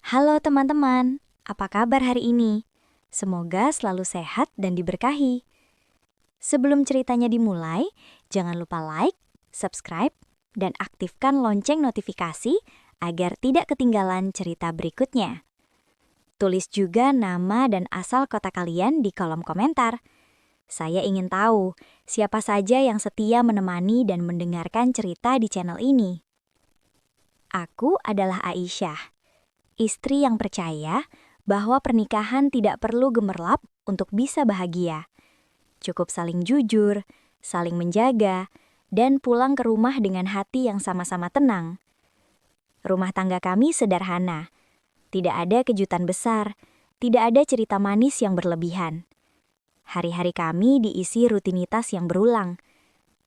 Halo teman-teman, apa kabar hari ini? Semoga selalu sehat dan diberkahi. Sebelum ceritanya dimulai, jangan lupa like, subscribe, dan aktifkan lonceng notifikasi agar tidak ketinggalan cerita berikutnya. Tulis juga nama dan asal kota kalian di kolom komentar. Saya ingin tahu siapa saja yang setia menemani dan mendengarkan cerita di channel ini. Aku adalah Aisyah, istri yang percaya bahwa pernikahan tidak perlu gemerlap untuk bisa bahagia. Cukup saling jujur, saling menjaga, dan pulang ke rumah dengan hati yang sama-sama tenang. Rumah tangga kami sederhana. Tidak ada kejutan besar, tidak ada cerita manis yang berlebihan. Hari-hari kami diisi rutinitas yang berulang.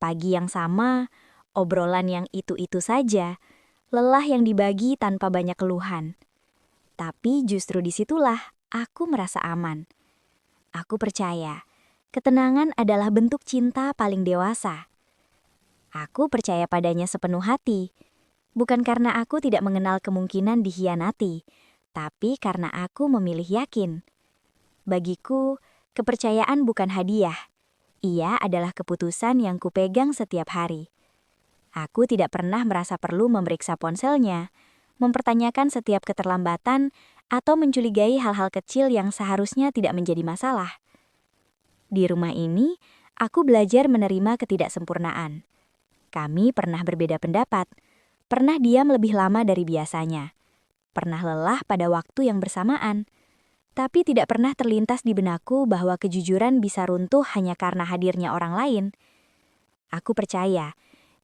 Pagi yang sama, obrolan yang itu-itu saja, lelah yang dibagi tanpa banyak keluhan. Tapi justru disitulah aku merasa aman. Aku percaya, ketenangan adalah bentuk cinta paling dewasa. Aku percaya padanya sepenuh hati, bukan karena aku tidak mengenal kemungkinan dikhianati, tapi karena aku memilih yakin. Bagiku, kepercayaan bukan hadiah. Ia adalah keputusan yang kupegang setiap hari. Aku tidak pernah merasa perlu memeriksa ponselnya, mempertanyakan setiap keterlambatan, atau mencurigai hal-hal kecil yang seharusnya tidak menjadi masalah. Di rumah ini, aku belajar menerima ketidaksempurnaan. Kami pernah berbeda pendapat, pernah diam lebih lama dari biasanya, pernah lelah pada waktu yang bersamaan, tapi tidak pernah terlintas di benakku bahwa kejujuran bisa runtuh hanya karena hadirnya orang lain. Aku percaya,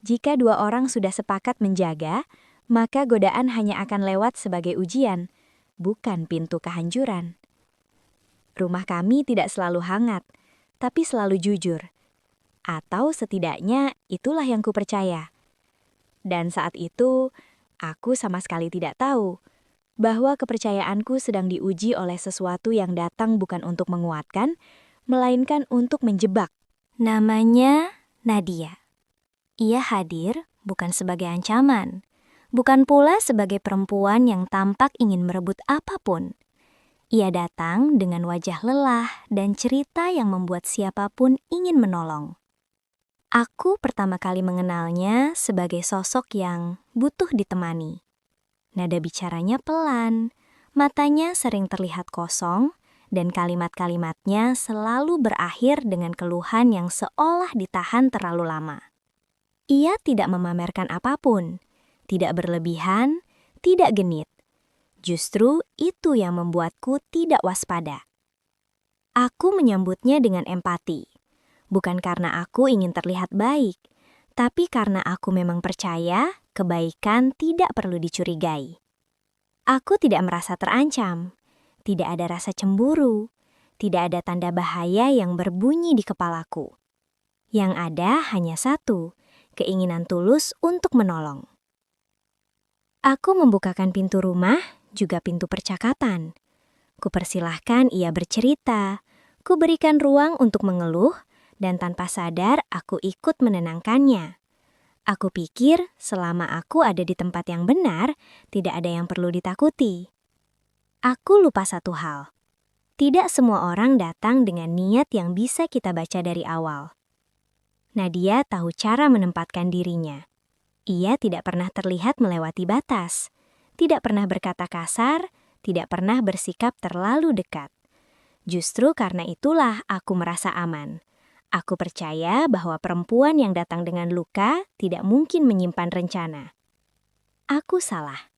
jika dua orang sudah sepakat menjaga, maka godaan hanya akan lewat sebagai ujian, bukan pintu kehancuran. Rumah kami tidak selalu hangat, tapi selalu jujur. Atau setidaknya itulah yang kupercaya. Dan saat itu, aku sama sekali tidak tahu bahwa kepercayaanku sedang diuji oleh sesuatu yang datang bukan untuk menguatkan, melainkan untuk menjebak. Namanya Nadia. Ia hadir bukan sebagai ancaman, bukan pula sebagai perempuan yang tampak ingin merebut apapun. Ia datang dengan wajah lelah dan cerita yang membuat siapapun ingin menolong. Aku pertama kali mengenalnya sebagai sosok yang butuh ditemani. Nada bicaranya pelan, matanya sering terlihat kosong, dan kalimat-kalimatnya selalu berakhir dengan keluhan yang seolah ditahan terlalu lama. Ia tidak memamerkan apapun, tidak berlebihan, tidak genit. Justru itu yang membuatku tidak waspada. Aku menyambutnya dengan empati, bukan karena aku ingin terlihat baik, tapi karena aku memang percaya kebaikan tidak perlu dicurigai. Aku tidak merasa terancam, tidak ada rasa cemburu, tidak ada tanda bahaya yang berbunyi di kepalaku. Yang ada hanya satu, keinginan tulus untuk menolong. Aku membukakan pintu rumah, juga pintu percakapan. Kupersilahkan ia bercerita, kuberikan ruang untuk mengeluh, dan tanpa sadar aku ikut menenangkannya. Aku pikir selama aku ada di tempat yang benar, tidak ada yang perlu ditakuti. Aku lupa satu hal. Tidak semua orang datang dengan niat yang bisa kita baca dari awal. Nadia tahu cara menempatkan dirinya. Ia tidak pernah terlihat melewati batas, tidak pernah berkata kasar, tidak pernah bersikap terlalu dekat. Justru karena itulah aku merasa aman. Aku percaya bahwa perempuan yang datang dengan luka tidak mungkin menyimpan rencana. Aku salah.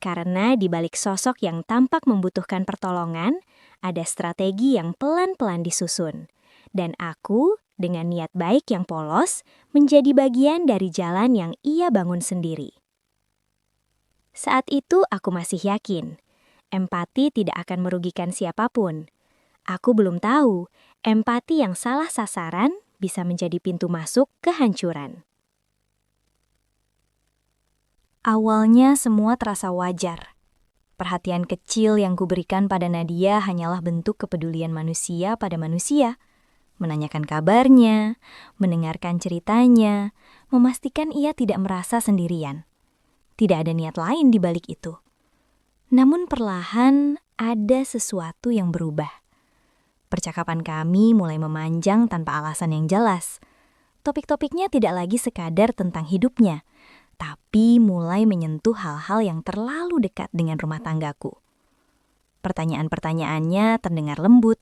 Karena di balik sosok yang tampak membutuhkan pertolongan, ada strategi yang pelan-pelan disusun. Dan aku, dengan niat baik yang polos, menjadi bagian dari jalan yang ia bangun sendiri. Saat itu aku masih yakin, empati tidak akan merugikan siapapun. Aku belum tahu, empati yang salah sasaran bisa menjadi pintu masuk kehancuran. Awalnya semua terasa wajar. Perhatian kecil yang kuberikan pada Nadia hanyalah bentuk kepedulian manusia pada manusia. Menanyakan kabarnya, mendengarkan ceritanya, memastikan ia tidak merasa sendirian. Tidak ada niat lain di balik itu. Namun perlahan ada sesuatu yang berubah. Percakapan kami mulai memanjang tanpa alasan yang jelas. Topik-topiknya tidak lagi sekadar tentang hidupnya, tapi mulai menyentuh hal-hal yang terlalu dekat dengan rumah tanggaku. Pertanyaan-pertanyaannya terdengar lembut,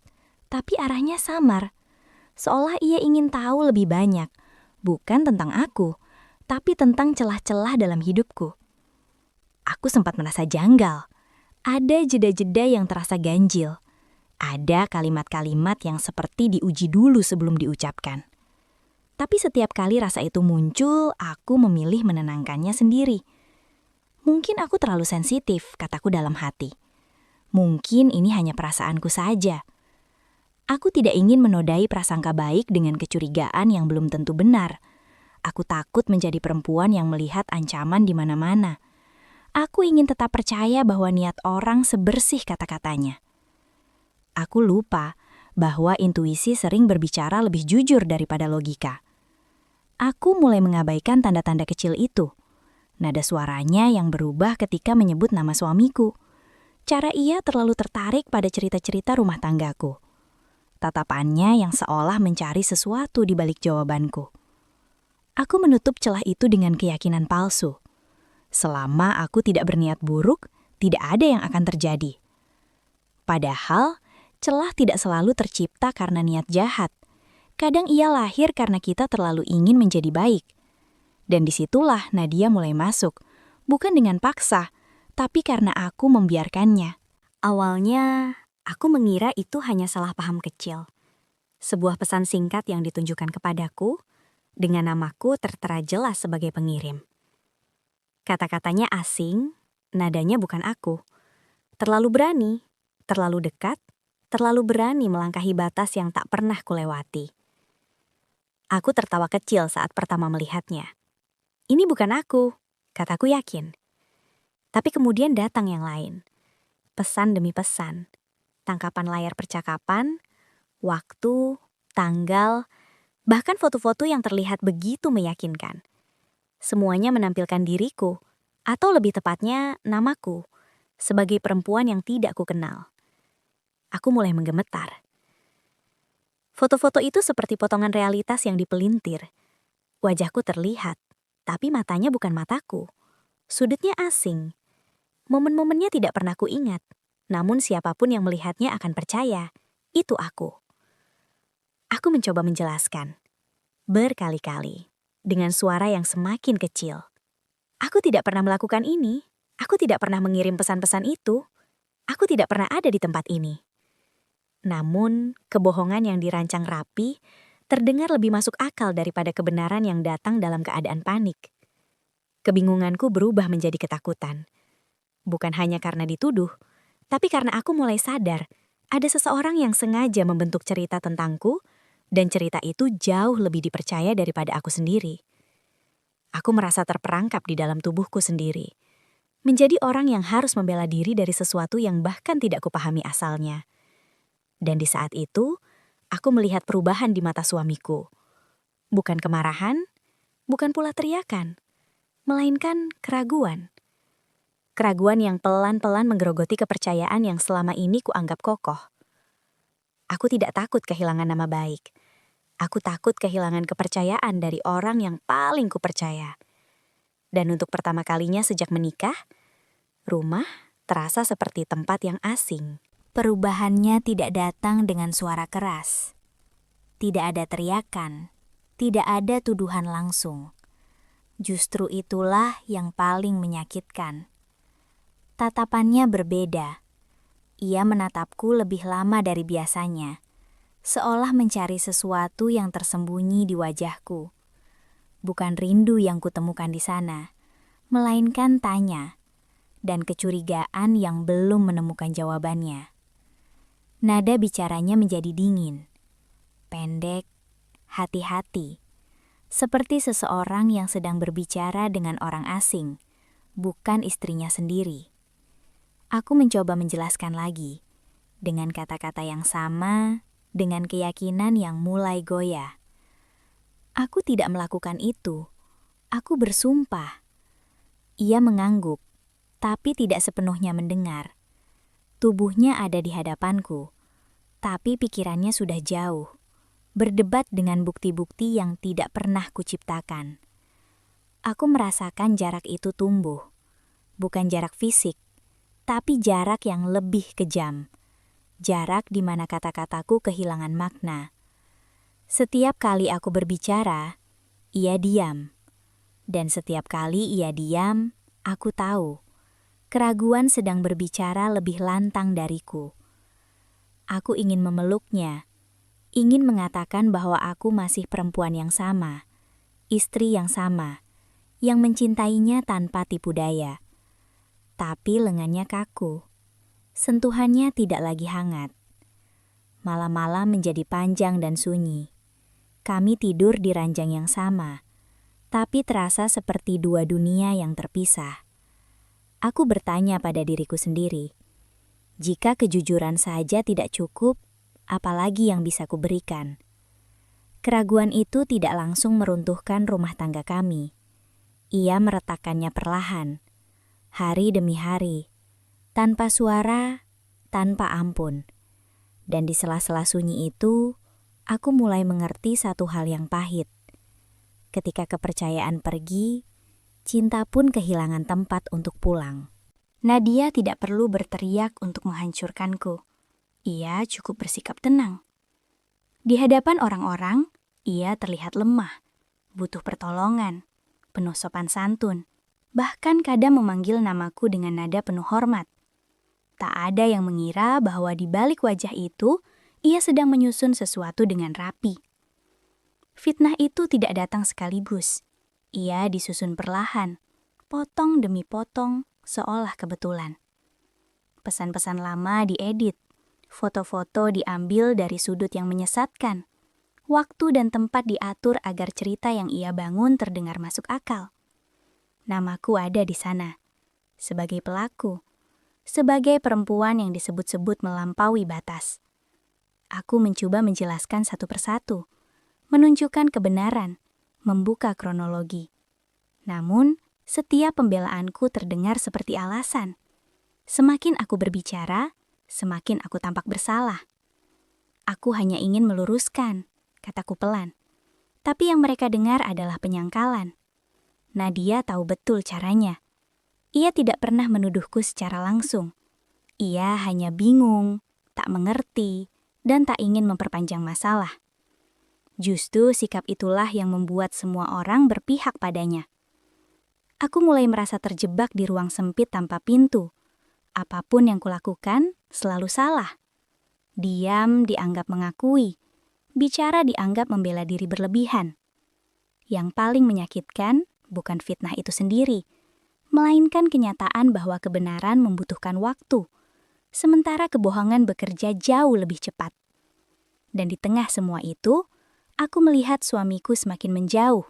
tapi arahnya samar. Seolah ia ingin tahu lebih banyak, bukan tentang aku, tapi tentang celah-celah dalam hidupku. Aku sempat merasa janggal. Ada jeda-jeda yang terasa ganjil. Ada kalimat-kalimat yang seperti diuji dulu sebelum diucapkan. Tapi setiap kali rasa itu muncul, aku memilih menenangkannya sendiri. Mungkin aku terlalu sensitif, kataku dalam hati. Mungkin ini hanya perasaanku saja. Aku tidak ingin menodai prasangka baik dengan kecurigaan yang belum tentu benar. Aku takut menjadi perempuan yang melihat ancaman di mana-mana. Aku ingin tetap percaya bahwa niat orang sebersih kata-katanya. Aku lupa bahwa intuisi sering berbicara lebih jujur daripada logika. Aku mulai mengabaikan tanda-tanda kecil itu. Nada suaranya yang berubah ketika menyebut nama suamiku. Cara ia terlalu tertarik pada cerita-cerita rumah tanggaku. Tatapannya yang seolah mencari sesuatu di balik jawabanku. Aku menutup celah itu dengan keyakinan palsu. Selama aku tidak berniat buruk, tidak ada yang akan terjadi. Padahal, celah tidak selalu tercipta karena niat jahat. Kadang ia lahir karena kita terlalu ingin menjadi baik. Dan disitulah Nadia mulai masuk, bukan dengan paksa, tapi karena aku membiarkannya. Awalnya, aku mengira itu hanya salah paham kecil. Sebuah pesan singkat yang ditunjukkan kepadaku, dengan namaku tertera jelas sebagai pengirim. Kata-katanya asing, nadanya bukan aku. Terlalu berani, terlalu dekat, terlalu berani melangkahi batas yang tak pernah kulewati. Aku tertawa kecil saat pertama melihatnya. Ini bukan aku, kataku yakin. Tapi kemudian datang yang lain. Pesan demi pesan. Tangkapan layar percakapan, waktu, tanggal, bahkan foto-foto yang terlihat begitu meyakinkan. Semuanya menampilkan diriku, atau lebih tepatnya namaku, sebagai perempuan yang tidak kukenal. Aku mulai menggemetar. Foto-foto itu seperti potongan realitas yang dipelintir. Wajahku terlihat, tapi matanya bukan mataku. Sudutnya asing. Momen-momennya tidak pernah kuingat, namun siapapun yang melihatnya akan percaya, itu aku. Aku mencoba menjelaskan, berkali-kali, dengan suara yang semakin kecil. Aku tidak pernah melakukan ini, aku tidak pernah mengirim pesan-pesan itu, aku tidak pernah ada di tempat ini. Namun, kebohongan yang dirancang rapi terdengar lebih masuk akal daripada kebenaran yang datang dalam keadaan panik. Kebingunganku berubah menjadi ketakutan. Bukan hanya karena dituduh, tapi karena aku mulai sadar ada seseorang yang sengaja membentuk cerita tentangku, dan cerita itu jauh lebih dipercaya daripada aku sendiri. Aku merasa terperangkap di dalam tubuhku sendiri. Menjadi orang yang harus membela diri dari sesuatu yang bahkan tidak kupahami asalnya. Dan di saat itu, aku melihat perubahan di mata suamiku. Bukan kemarahan, bukan pula teriakan, melainkan keraguan. Keraguan yang pelan-pelan menggerogoti kepercayaan yang selama ini kuanggap kokoh. Aku tidak takut kehilangan nama baik. Aku takut kehilangan kepercayaan dari orang yang paling kupercaya. Dan untuk pertama kalinya sejak menikah, rumah terasa seperti tempat yang asing. Perubahannya tidak datang dengan suara keras. Tidak ada teriakan, tidak ada tuduhan langsung. Justru itulah yang paling menyakitkan. Tatapannya berbeda. Ia menatapku lebih lama dari biasanya, seolah mencari sesuatu yang tersembunyi di wajahku. Bukan rindu yang kutemukan di sana, melainkan tanya dan kecurigaan yang belum menemukan jawabannya. Nada bicaranya menjadi dingin, pendek, hati-hati, seperti seseorang yang sedang berbicara dengan orang asing, bukan istrinya sendiri. Aku mencoba menjelaskan lagi, dengan kata-kata yang sama, dengan keyakinan yang mulai goyah. Aku tidak melakukan itu. Aku bersumpah. Ia mengangguk, tapi tidak sepenuhnya mendengar. Tubuhnya ada di hadapanku, tapi pikirannya sudah jauh, berdebat dengan bukti-bukti yang tidak pernah kuciptakan. Aku merasakan jarak itu tumbuh, bukan jarak fisik, tapi jarak yang lebih kejam. Jarak di mana kata-kataku kehilangan makna. Setiap kali aku berbicara, ia diam. Dan setiap kali ia diam, aku tahu. Keraguan sedang berbicara lebih lantang dariku. Aku ingin memeluknya, ingin mengatakan bahwa aku masih perempuan yang sama, istri yang sama, yang mencintainya tanpa tipu daya. Tapi lengannya kaku. Sentuhannya tidak lagi hangat. Malam-malam menjadi panjang dan sunyi. Kami tidur di ranjang yang sama, tapi terasa seperti dua dunia yang terpisah. Aku bertanya pada diriku sendiri, jika kejujuran saja tidak cukup, apalagi yang bisa kuberikan? Keraguan itu tidak langsung meruntuhkan rumah tangga kami. Ia meretakannya perlahan, hari demi hari, tanpa suara, tanpa ampun. Dan di sela-sela sunyi itu, aku mulai mengerti satu hal yang pahit. Ketika kepercayaan pergi, cinta pun kehilangan tempat untuk pulang. Nadia tidak perlu berteriak untuk menghancurkanku. Ia cukup bersikap tenang. Di hadapan orang-orang, ia terlihat lemah, butuh pertolongan, penuh sopan santun, bahkan kadang memanggil namaku dengan nada penuh hormat. Tak ada yang mengira bahwa di balik wajah itu, ia sedang menyusun sesuatu dengan rapi. Fitnah itu tidak datang sekaligus. Ia disusun perlahan, potong demi potong, seolah kebetulan. Pesan-pesan lama diedit, foto-foto diambil dari sudut yang menyesatkan. Waktu dan tempat diatur agar cerita yang ia bangun terdengar masuk akal. Namaku ada di sana, sebagai pelaku. Sebagai perempuan yang disebut-sebut melampaui batas. Aku mencoba menjelaskan satu persatu, menunjukkan kebenaran, membuka kronologi. Namun, setiap pembelaanku terdengar seperti alasan. Semakin aku berbicara, semakin aku tampak bersalah. Aku hanya ingin meluruskan, kataku pelan. Tapi yang mereka dengar adalah penyangkalan. Nadia tahu betul caranya. Ia tidak pernah menuduhku secara langsung. Ia hanya bingung, tak mengerti, dan tak ingin memperpanjang masalah. Justru sikap itulah yang membuat semua orang berpihak padanya. Aku mulai merasa terjebak di ruang sempit tanpa pintu. Apapun yang kulakukan selalu salah. Diam dianggap mengakui, bicara dianggap membela diri berlebihan. Yang paling menyakitkan bukan fitnah itu sendiri, melainkan kenyataan bahwa kebenaran membutuhkan waktu, sementara kebohongan bekerja jauh lebih cepat. Dan di tengah semua itu, aku melihat suamiku semakin menjauh.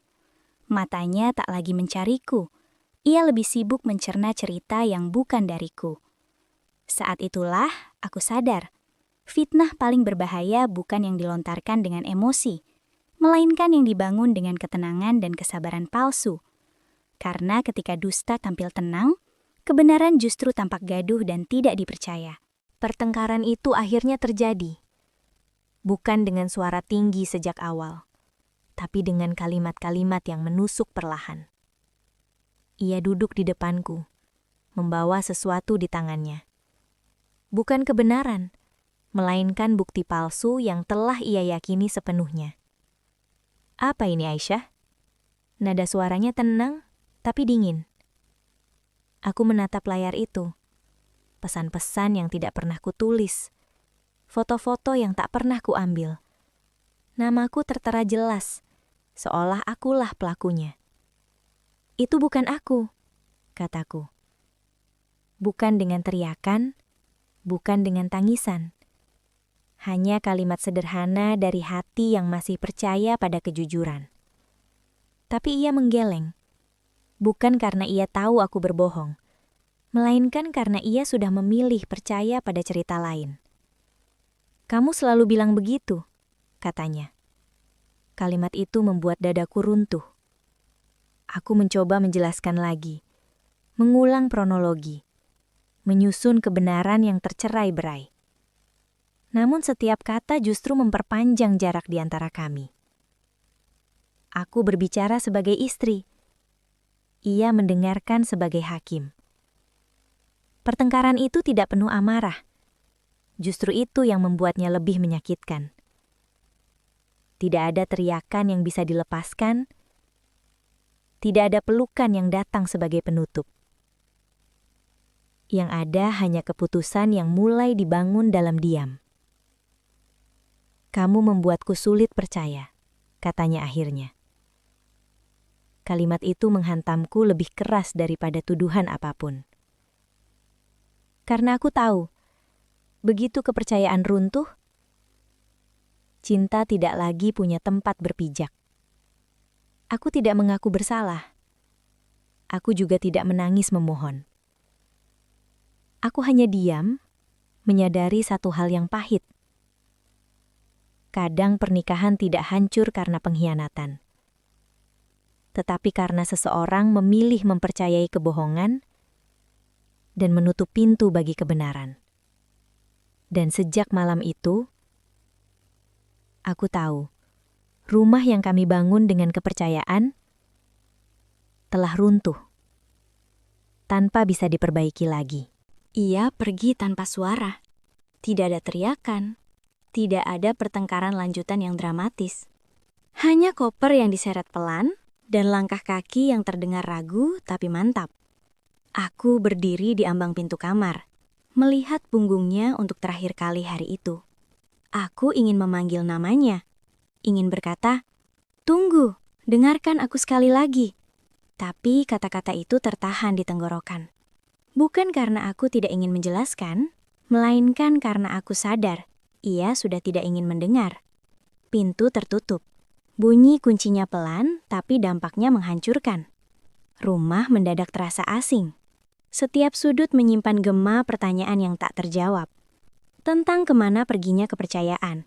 Matanya tak lagi mencariku, ia lebih sibuk mencerna cerita yang bukan dariku. Saat itulah aku sadar, fitnah paling berbahaya bukan yang dilontarkan dengan emosi, melainkan yang dibangun dengan ketenangan dan kesabaran palsu. Karena ketika dusta tampil tenang, kebenaran justru tampak gaduh dan tidak dipercaya. Pertengkaran itu akhirnya terjadi. Bukan dengan suara tinggi sejak awal, tapi dengan kalimat-kalimat yang menusuk perlahan. Ia duduk di depanku, membawa sesuatu di tangannya. Bukan kebenaran, melainkan bukti palsu yang telah ia yakini sepenuhnya. Apa ini, Aisyah? Nada suaranya tenang, tapi dingin. Aku menatap layar itu. Pesan-pesan yang tidak pernah kutulis. Foto-foto yang tak pernah kuambil. Namaku tertera jelas, seolah akulah pelakunya. Itu bukan aku, kataku. Bukan dengan teriakan, bukan dengan tangisan. Hanya kalimat sederhana dari hati yang masih percaya pada kejujuran. Tapi ia menggeleng. Bukan karena ia tahu aku berbohong, melainkan karena ia sudah memilih percaya pada cerita lain. Kamu selalu bilang begitu, katanya. Kalimat itu membuat dadaku runtuh. Aku mencoba menjelaskan lagi, mengulang kronologi, menyusun kebenaran yang tercerai-berai. Namun setiap kata justru memperpanjang jarak di antara kami. Aku berbicara sebagai istri. Ia mendengarkan sebagai hakim. Pertengkaran itu tidak penuh amarah. Justru itu yang membuatnya lebih menyakitkan. Tidak ada teriakan yang bisa dilepaskan. Tidak ada pelukan yang datang sebagai penutup. Yang ada hanya keputusan yang mulai dibangun dalam diam. Kamu membuatku sulit percaya, katanya akhirnya. Kalimat itu menghantamku lebih keras daripada tuduhan apapun. Karena aku tahu, begitu kepercayaan runtuh, cinta tidak lagi punya tempat berpijak. Aku tidak mengaku bersalah. Aku juga tidak menangis memohon. Aku hanya diam, menyadari satu hal yang pahit. Kadang pernikahan tidak hancur karena pengkhianatan, tetapi karena seseorang memilih mempercayai kebohongan dan menutup pintu bagi kebenaran. Dan sejak malam itu, aku tahu, rumah yang kami bangun dengan kepercayaan telah runtuh, tanpa bisa diperbaiki lagi. Ia pergi tanpa suara. Tidak ada teriakan. Tidak ada pertengkaran lanjutan yang dramatis. Hanya koper yang diseret pelan dan langkah kaki yang terdengar ragu tapi mantap. Aku berdiri di ambang pintu kamar, melihat punggungnya untuk terakhir kali hari itu. Aku ingin memanggil namanya, ingin berkata, "Tunggu, dengarkan aku sekali lagi." Tapi kata-kata itu tertahan di tenggorokan. Bukan karena aku tidak ingin menjelaskan, melainkan karena aku sadar ia sudah tidak ingin mendengar. Pintu tertutup. Bunyi kuncinya pelan, tapi dampaknya menghancurkan. Rumah mendadak terasa asing. Setiap sudut menyimpan gema pertanyaan yang tak terjawab. Tentang kemana perginya kepercayaan.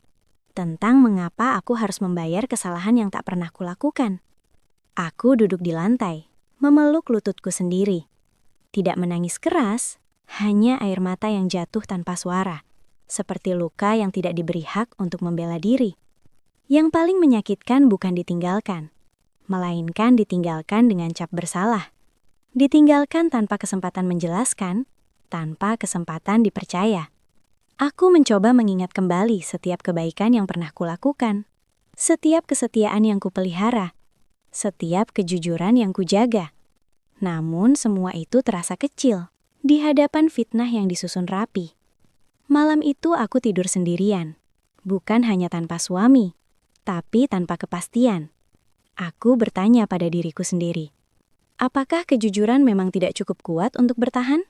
Tentang mengapa aku harus membayar kesalahan yang tak pernah kulakukan. Aku duduk di lantai, memeluk lututku sendiri. Tidak menangis keras, hanya air mata yang jatuh tanpa suara. Seperti luka yang tidak diberi hak untuk membela diri. Yang paling menyakitkan bukan ditinggalkan, melainkan ditinggalkan dengan cap bersalah. Ditinggalkan tanpa kesempatan menjelaskan, tanpa kesempatan dipercaya. Aku mencoba mengingat kembali setiap kebaikan yang pernah kulakukan, setiap kesetiaan yang kupelihara, setiap kejujuran yang kujaga. Namun semua itu terasa kecil di hadapan fitnah yang disusun rapi. Malam itu aku tidur sendirian, bukan hanya tanpa suami, tapi tanpa kepastian. Aku bertanya pada diriku sendiri, apakah kejujuran memang tidak cukup kuat untuk bertahan?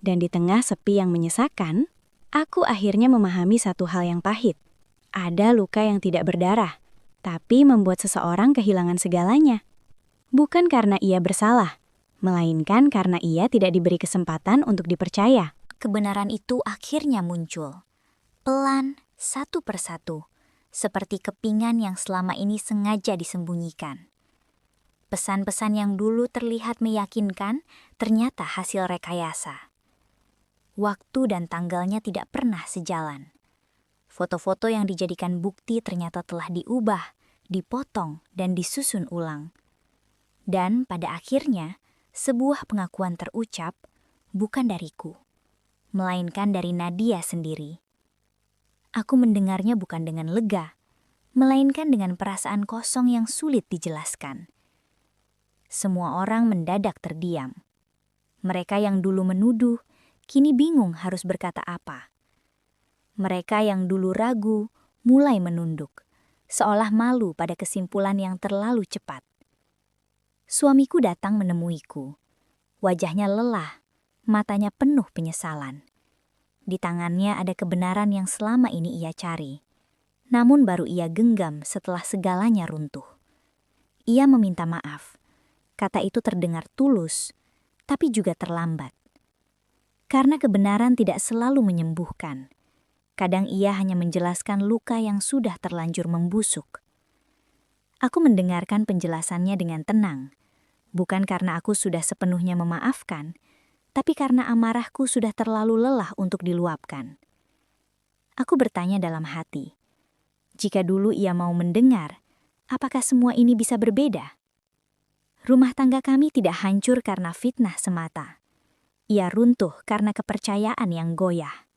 Dan di tengah sepi yang menyesakan, aku akhirnya memahami satu hal yang pahit. Ada luka yang tidak berdarah, tapi membuat seseorang kehilangan segalanya. Bukan karena ia bersalah, melainkan karena ia tidak diberi kesempatan untuk dipercaya. Kebenaran itu akhirnya muncul, pelan, satu persatu, seperti kepingan yang selama ini sengaja disembunyikan. Pesan-pesan yang dulu terlihat meyakinkan, ternyata hasil rekayasa. Waktu dan tanggalnya tidak pernah sejalan. Foto-foto yang dijadikan bukti ternyata telah diubah, dipotong, dan disusun ulang. Dan pada akhirnya, sebuah pengakuan terucap, bukan dariku, melainkan dari Nadia sendiri. Aku mendengarnya bukan dengan lega, melainkan dengan perasaan kosong yang sulit dijelaskan. Semua orang mendadak terdiam. Mereka yang dulu menuduh, kini bingung harus berkata apa. Mereka yang dulu ragu, mulai menunduk, seolah malu pada kesimpulan yang terlalu cepat. Suamiku datang menemuiku. Wajahnya lelah, matanya penuh penyesalan. Di tangannya ada kebenaran yang selama ini ia cari. Namun baru ia genggam setelah segalanya runtuh. Ia meminta maaf. Kata itu terdengar tulus, tapi juga terlambat. Karena kebenaran tidak selalu menyembuhkan. Kadang ia hanya menjelaskan luka yang sudah terlanjur membusuk. Aku mendengarkan penjelasannya dengan tenang, Bukan karena aku sudah sepenuhnya memaafkan, tapi karena amarahku sudah terlalu lelah untuk diluapkan. Aku bertanya dalam hati, jika dulu ia mau mendengar, apakah semua ini bisa berbeda? Rumah tangga kami tidak hancur karena fitnah semata. Ia runtuh karena kepercayaan yang goyah.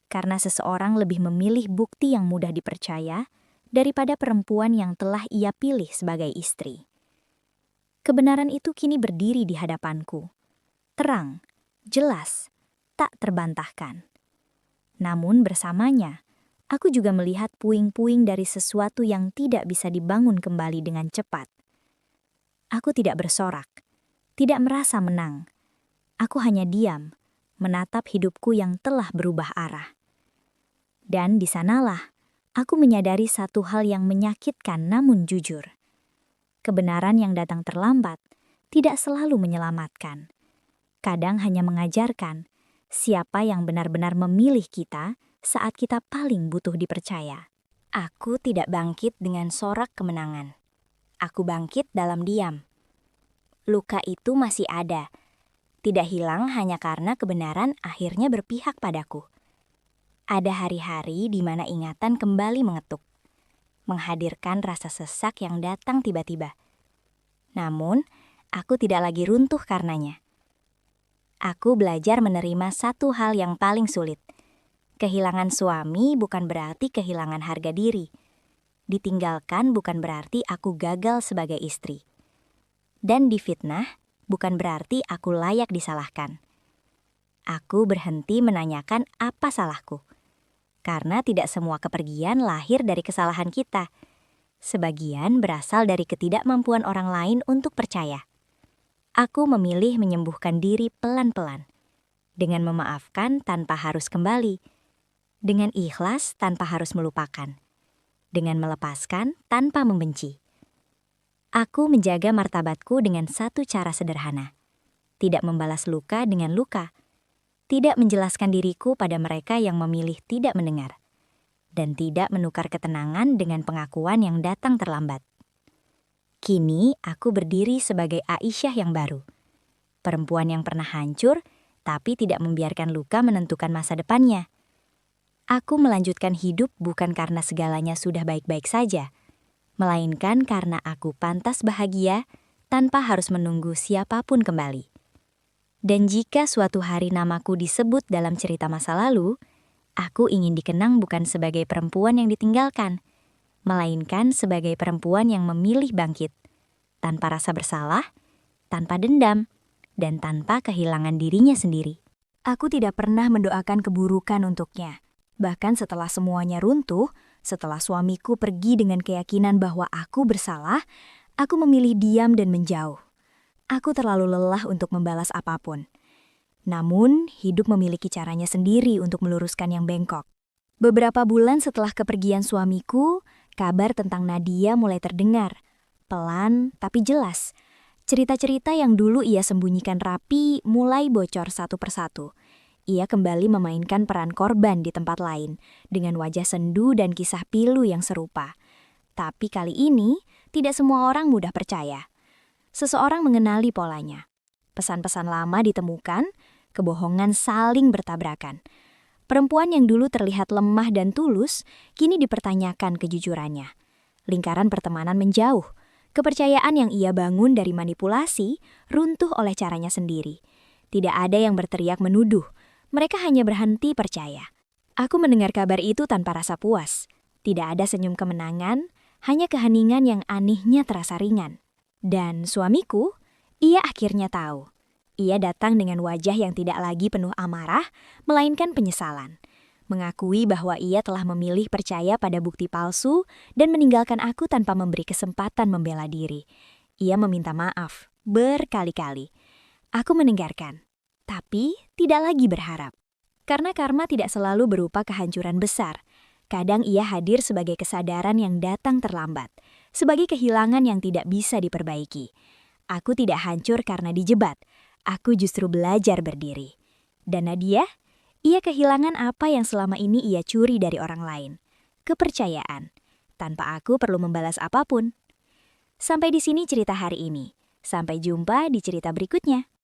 Karena seseorang lebih memilih bukti yang mudah dipercaya daripada perempuan yang telah ia pilih sebagai istri. Kebenaran itu kini berdiri di hadapanku. Terang, jelas, tak terbantahkan. Namun bersamanya, aku juga melihat puing-puing dari sesuatu yang tidak bisa dibangun kembali dengan cepat. Aku tidak bersorak, tidak merasa menang. Aku hanya diam, menatap hidupku yang telah berubah arah. Dan di sanalah, aku menyadari satu hal yang menyakitkan namun jujur. Kebenaran yang datang terlambat tidak selalu menyelamatkan. Kadang hanya mengajarkan siapa yang benar-benar memilih kita saat kita paling butuh dipercaya. Aku tidak bangkit dengan sorak kemenangan. Aku bangkit dalam diam. Luka itu masih ada. Tidak hilang hanya karena kebenaran akhirnya berpihak padaku. Ada hari-hari di mana ingatan kembali mengetuk, menghadirkan rasa sesak yang datang tiba-tiba. Namun, aku tidak lagi runtuh karenanya. Aku belajar menerima satu hal yang paling sulit. Kehilangan suami bukan berarti kehilangan harga diri. Ditinggalkan bukan berarti aku gagal sebagai istri. Dan difitnah bukan berarti aku layak disalahkan. Aku berhenti menanyakan apa salahku. Karena tidak semua kepergian lahir dari kesalahan kita. Sebagian berasal dari ketidakmampuan orang lain untuk percaya. Aku memilih menyembuhkan diri pelan-pelan. Dengan memaafkan tanpa harus kembali. Dengan ikhlas tanpa harus melupakan. Dengan melepaskan tanpa membenci. Aku menjaga martabatku dengan satu cara sederhana. Tidak membalas luka dengan luka. Tidak menjelaskan diriku pada mereka yang memilih tidak mendengar. Dan tidak menukar ketenangan dengan pengakuan yang datang terlambat. Kini aku berdiri sebagai Aisyah yang baru. Perempuan yang pernah hancur, tapi tidak membiarkan luka menentukan masa depannya. Aku melanjutkan hidup bukan karena segalanya sudah baik-baik saja, melainkan karena aku pantas bahagia tanpa harus menunggu siapapun kembali. Dan jika suatu hari namaku disebut dalam cerita masa lalu, aku ingin dikenang bukan sebagai perempuan yang ditinggalkan, melainkan sebagai perempuan yang memilih bangkit, tanpa rasa bersalah, tanpa dendam, dan tanpa kehilangan dirinya sendiri. Aku tidak pernah mendoakan keburukan untuknya. Bahkan setelah semuanya runtuh, setelah suamiku pergi dengan keyakinan bahwa aku bersalah, aku memilih diam dan menjauh. Aku terlalu lelah untuk membalas apapun. Namun, hidup memiliki caranya sendiri untuk meluruskan yang bengkok. Beberapa bulan setelah kepergian suamiku, kabar tentang Nadia mulai terdengar. Pelan tapi jelas. Cerita-cerita yang dulu ia sembunyikan rapi mulai bocor satu persatu. Ia kembali memainkan peran korban di tempat lain, dengan wajah sendu dan kisah pilu yang serupa. Tapi kali ini, tidak semua orang mudah percaya. Seseorang mengenali polanya. Pesan-pesan lama ditemukan, kebohongan saling bertabrakan. Perempuan yang dulu terlihat lemah dan tulus, kini dipertanyakan kejujurannya. Lingkaran pertemanan menjauh. Kepercayaan yang ia bangun dari manipulasi runtuh oleh caranya sendiri. Tidak ada yang berteriak menuduh. Mereka hanya berhenti percaya. Aku mendengar kabar itu tanpa rasa puas. Tidak ada senyum kemenangan, hanya keheningan yang anehnya terasa ringan. Dan suamiku, ia akhirnya tahu. Ia datang dengan wajah yang tidak lagi penuh amarah, melainkan penyesalan. Mengakui bahwa ia telah memilih percaya pada bukti palsu dan meninggalkan aku tanpa memberi kesempatan membela diri. Ia meminta maaf berkali-kali. Aku mendengarkan, tapi tidak lagi berharap. Karena karma tidak selalu berupa kehancuran besar. Kadang ia hadir sebagai kesadaran yang datang terlambat, sebagai kehilangan yang tidak bisa diperbaiki. Aku tidak hancur karena dijebat, aku justru belajar berdiri. Dan Nadia, ia kehilangan apa yang selama ini ia curi dari orang lain, kepercayaan, tanpa aku perlu membalas apapun. Sampai di sini cerita hari ini. Sampai jumpa di cerita berikutnya.